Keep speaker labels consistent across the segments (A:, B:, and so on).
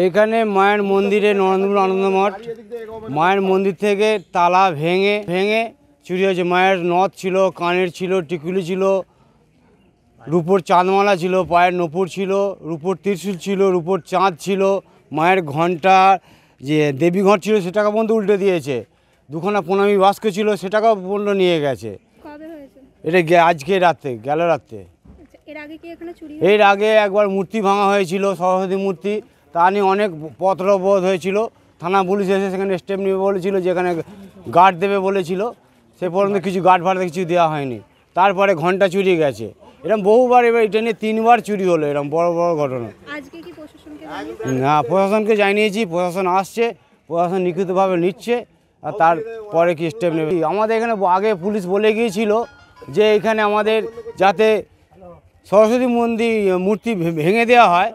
A: এইখানে মায়ের মন্দিরে নরেন্দ্রপুর আনন্দমঠ মায়ের মন্দির থেকে তালা ভেঙে চুরি হয়েছে। মায়ের নথ ছিল, কানের ছিল, টিকুলি ছিল, রূপোর চাঁদমালা ছিল, পায়ের নূপুর ছিল, রূপোর ত্রিশূল ছিল, রূপোর চাঁদ ছিল, মায়ের ঘণ্টা যে দেবী ঘট ছিল সেটাকে পর্যন্ত উল্টে দিয়েছে। দুখানা প্রণামী বাস্ক ছিল সেটাকেও পর্যন্ত নিয়ে গেছে। এটা আজকে রাতে গেল রাতে। এর আগে একবার মূর্তি ভাঙা হয়েছিল, সরস্বতী মূর্তি, তা নিয়ে অনেক পত্রবোধ হয়েছিল। থানা পুলিশ এসে সেখানে স্টেপ নেবে বলেছিল, যেখানে গার্ড দেবে বলেছিল, সে পর্যন্ত কিছু গার্ড ফার্ড কিছু দেওয়া হয়নি। তারপরে ঘন্টা চুরি গেছে। এরকম বহুবার, এবার এটা নিয়ে 3বার চুরি হলো, এরকম বড় বড় ঘটনা। না, প্রশাসনকে জানিয়েছি, প্রশাসন আসছে, প্রশাসন লিখিতভাবে নিচ্ছে, আর তারপরে কি স্টেপ নেবে। আমাদের এখানে আগে পুলিশ বলে গিয়েছিল যে এখানে আমাদের যাতে সরস্বতী মূর্তি ভেঙে দেওয়া হয়,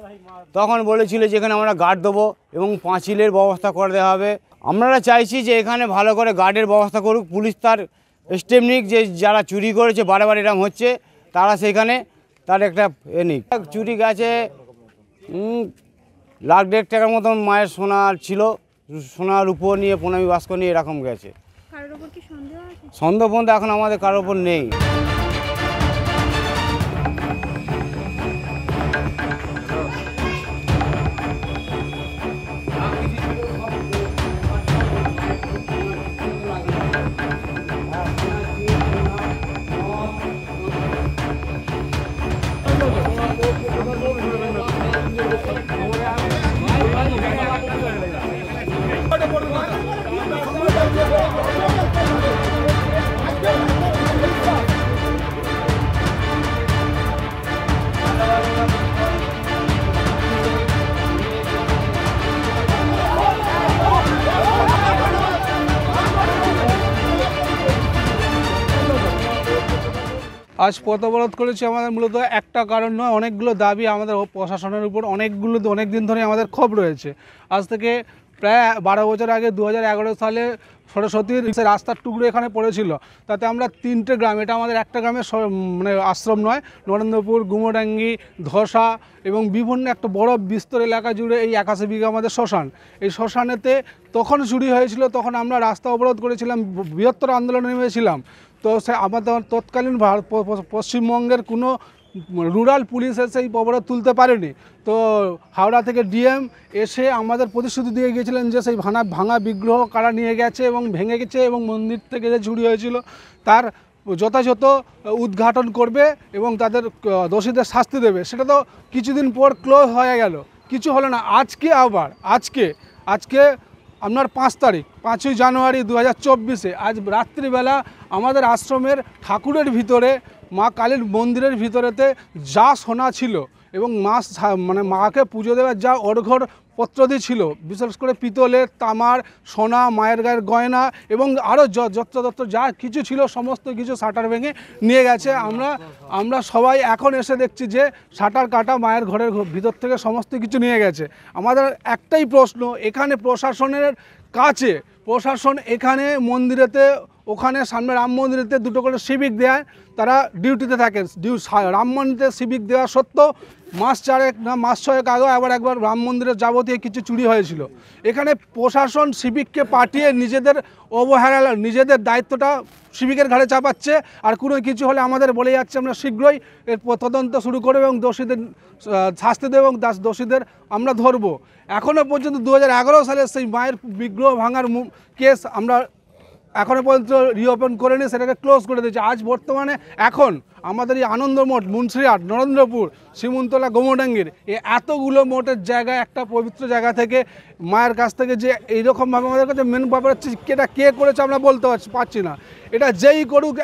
A: তখন বলেছিল যে এখানে আমরা গার্ড দেবো এবং পাঁচিলের ব্যবস্থা করে দেওয়া হবে। আমরা চাইছি যে এখানে ভালো করে গার্ডের ব্যবস্থা করুক, পুলিশ তার স্টেপ নিক, যে যারা চুরি করেছে বারে এরকম হচ্ছে তারা সেখানে তার একটা নিক। চুরি গেছে 1,50,000 টাকার মতন মায়ের সোনার ছিল, সোনার উপর নিয়ে প্রণামী বাস্ক নিয়ে এরকম গেছে। সন্দেহ পর্যন্ত এখন আমাদের কারোর ওপর নেই।
B: আজ পথ অবরোধ করেছি আমাদের মূলত একটা কারণ নয়, অনেকগুলো দাবি আমাদের প্রশাসনের উপর অনেক দিন ধরে আমাদের ক্ষোভ রয়েছে। আজ থেকে প্রায় 12 বছর আগে 2011 সালে সরস্বতীর রাস্তার টুকরো এখানে পড়েছিল, তাতে আমরা 3টে গ্রাম, এটা আমাদের একটা গ্রামের মানে আশ্রম নয়, নরেন্দ্রপুর, গুমোডাঙ্গি, ধসা এবং বিভিন্ন একটা বড় বিস্তর এলাকা জুড়ে এই 81 বিঘা আমাদের শ্মশান। এই শ্মশানেতে তখন চুরি হয়েছিল, তখন আমরা রাস্তা অবরোধ করেছিলাম, বৃহত্তর আন্দোলনে নেমেছিলাম। তো সে আমাদের তৎকালীন পশ্চিমবঙ্গের কোনো রুরাল পুলিশ এসে এই অবরোধ তুলতে পারেনি। তো হাওড়া থেকে ডিএম এসে আমাদের প্রতিশ্রুতি দিয়ে গিয়েছিলেন যে সেই ভাঙা বিগ্রহ কারা নিয়ে গেছে এবং ভেঙে গেছে এবং মন্দির থেকে যে চুরি হয়েছিল তার যথাযথ উদ্ঘাটন করবে এবং তাদের দোষীদের শাস্তি দেবে। সেটা তো কিছুদিন পর ক্লোজ হয়ে গেল, কিছু হলো না। আজকে আপনার 5 তারিখ, 5ই জানুয়ারি 2024, আজ রাত্রিবেলা আমাদের আশ্রমের ঠাকুরের ভিতরে, মা কালীর মন্দিরের ভিতরেতে যা সোনা ছিল এবং মাকে পুজো দেওয়ার যা অর্ঘ্যর পত্রদি ছিল, বিশেষ করে পিতলের, তামার, সোনা, মায়ের গায়ের গয়না এবং আরও যত্রতত্র যা কিছু ছিল সমস্ত কিছু শাটার ভেঙে নিয়ে গেছে। আমরা সবাই এখন এসে দেখছি যে শাটার কাটা, মায়ের ঘরের ভিতর থেকে সমস্ত কিছু নিয়ে গেছে। আমাদের একটাই প্রশ্ন, এখানে প্রশাসনের কাছে, প্রশাসন এখানে মন্দিরেতে, ওখানে সামনে রাম মন্দিরেতে 2টো করে সিভিক দেয়, তারা ডিউটিতে থাকে। রাম মন্দিরে সিভিক দেওয়া সত্ত্বেও মাস 6 আগে একবার রাম মন্দিরের যাবতীয় কিছু চুরি হয়েছিল। এখানে প্রশাসন সিভিককে পাঠিয়ে নিজেদের অবহেলা, নিজেদের দায়িত্বটা সিভিকের ঘাড়ে চাপাচ্ছে। আর কোনো কিছু হলে আমাদের বলে যাচ্ছে আমরা শীঘ্রই এর তদন্ত শুরু করব এবং দোষীদের শাস্তি দেব এবং দোষীদের আমরা ধরবো। এখনও পর্যন্ত 2011 সালে সেই মায়ের বিগ্রহ ভাঙার কেস আমরা এখনও পর্যন্ত রিওপেন করে নিয়ে সেটাকে ক্লোজ করে দিয়েছে। আজ বর্তমানে এখন আমাদের এই আনন্দমঠ, মুন্সিরহাট, নরেন্দ্রপুর, শিমুলতলা, গোমোডাঙ্গির এই এতগুলো মঠের জায়গায়, একটা পবিত্র জায়গা থেকে মায়ের কাছ থেকে যে এইরকমভাবে আমাদের কাছে মেন ব্যাপার হচ্ছে এটা কে করেছে আমরা বলতে পারছি না। এটা যেই করুক,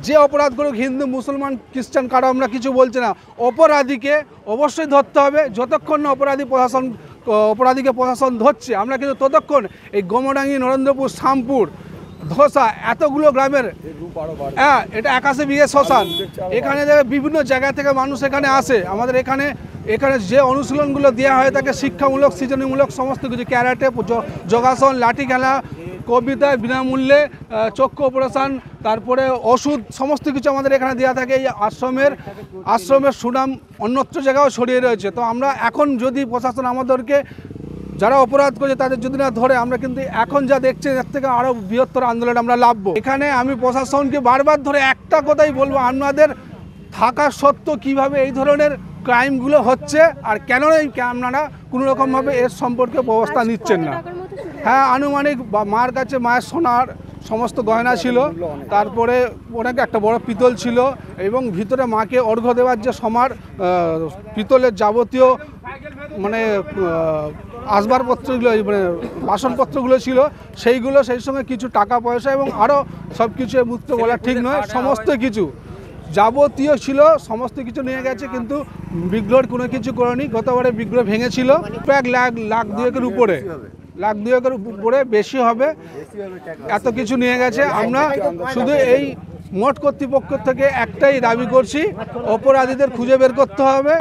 B: যে অপরাধ করুক, হিন্দু, মুসলমান, খ্রিস্টান, কারো আমরা কিছু বলছি না, অপরাধীকে অবশ্যই ধরতে হবে। যতক্ষণ না অপরাধীকে প্রশাসন ধরছে, আমরা কিন্তু ততক্ষণ এই গোমোডাঙ্গি, নরেন্দ্রপুর, শামপুর, ধসা, এতগুলো গ্রামের, এটা 81 বিঘা শ্মশান, এখানে বিভিন্ন জায়গা থেকে মানুষ এখানে আসে। আমাদের এখানে যে অনুশীলনগুলো দেওয়া হয় থাকে শিক্ষামূলক, সৃজনীমূলক সমস্ত কিছু, ক্যারাটে, যোগাসন, লাঠি খেলা, কবিতা, বিনামূল্যে চক্ষু অপারেশন, তারপরে ওষুধ, সমস্ত কিছু আমাদের এখানে দেওয়া থাকে। এই আশ্রমের সুনাম অন্যত্র জায়গাও ছড়িয়ে রয়েছে। তো আমরা এখন যদি প্রশাসন আমাদেরকে যারা অপরাধ করেছে তাদের যদি না ধরে আমরা কিন্তু এখন যা দেখছেন এর থেকে আরও বৃহত্তর আন্দোলন আমরা লাভবো। এখানে আমি প্রশাসনকে বারবার ধরে একটা কথাই বলবো, আপনাদের থাকা সত্ত্বেও কীভাবে এই ধরনের ক্রাইমগুলো হচ্ছে আর কেন এই আপনারা কোনো রকমভাবে এর সম্পর্কে ব্যবস্থা নিচ্ছেন না। হ্যাঁ, আনুমানিক মার কাছে মায়ের সোনার সমস্ত গয়না ছিল, তারপরে অনেক একটা বড় পিতল ছিল এবং ভিতরে মাকে অর্ঘ্য দেওয়ার যে সমার পিতলের যাবতীয় মানে আসবাবপত্রগুলো মানে বাসনপত্রগুলো ছিল সেইগুলো, সেই সঙ্গে কিছু টাকা পয়সা এবং আরও সব কিছু মুক্ত বলা ঠিক নয়, সমস্ত কিছু যাবতীয় ছিল সমস্ত কিছু নিয়ে গেছে, কিন্তু বিগ্রহের কোনো কিছু করেনি। গতবারে বিগ্রহ ভেঙেছিল প্রায় লাখ দুয়েকের উপরে, লাখ দুয়েকের উপরে বেশি হবে, এত কিছু নিয়ে গেছে। আমরা শুধু এই মোট কর্তৃপক্ষ থেকে একটাই দাবি করছি, অপরাধীদের খুঁজে বের করতে হবে।